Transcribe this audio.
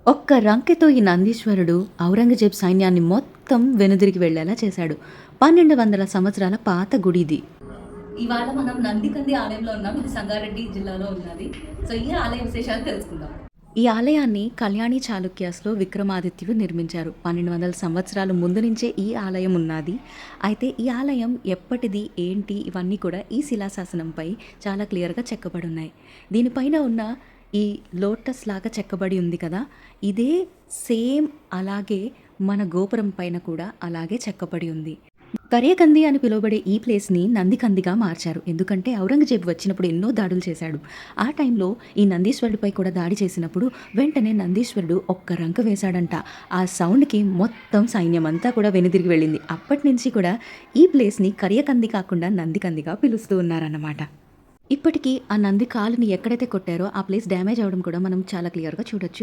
ఒక్క రంకెతో ఈ నందీశ్వరుడు ఔరంగజేబు సైన్యాన్ని మొత్తం వెనుదిరిగి వెళ్ళేలా చేశాడు. 1200 సంవత్సరాల పాత గుడిది. ఇవాళ మనం నందికంది ఆలయంలో ఉన్నాం. ఇది సంగారెడ్డి జిల్లాలో ఉన్నది. సో ఈ ఆలయ విశేషాలు తెలుసుకుందాం. ఈ ఆలయాన్ని కళ్యాణి చాళుక్యాస్‌లో విక్రమాదిత్యుడు నిర్మించారు. 1200 సంవత్సరాల ముందు నుంచే ఈ ఆలయం ఉన్నది. అయితే ఈ ఆలయం ఎప్పటిది, ఏంటి ఇవన్నీ కూడా ఈ శిలాశాసనంపై చాలా క్లియర్‌గా చెక్కబడున్నాయి. దీనిపైన ఉన్న ఈ లోటస్ లాగా చెక్కబడి ఉంది కదా! ఇదే సేమ్ అలాగే మన గోపురం పైన కూడా అలాగే చెక్కబడి ఉంది. కరియకంది అని పిలువబడే ఈ ప్లేస్‌ని నందికందిగా మార్చారు. ఎందుకంటే ఔరంగజేబు వచ్చినప్పుడు ఎన్నో దాడులు చేశాడు. ఆ టైంలో ఈ నందీశ్వరుడిపై కూడా దాడి చేసినప్పుడు వెంటనే నందీశ్వరుడు ఒక్క రంక వేశాడంట. ఆ సౌండ్‌కి మొత్తం సైన్యమంతా కూడా వెనుదిరిగి వెళ్ళింది. అప్పటినుంచి కూడా ఈ ప్లేస్‌ని కరియకంది కాకుండా నందికందిగా పిలుస్తూ ఉన్నారన్నమాట. ఇప్పటికీ ఆ నంది కాలుని ఎక్కడైతే కొట్టారో ఆ ప్లేస్ డ్యామేజ్ అవ్వడం కూడా మనం చాలా క్లియర్‌గా చూడొచ్చు.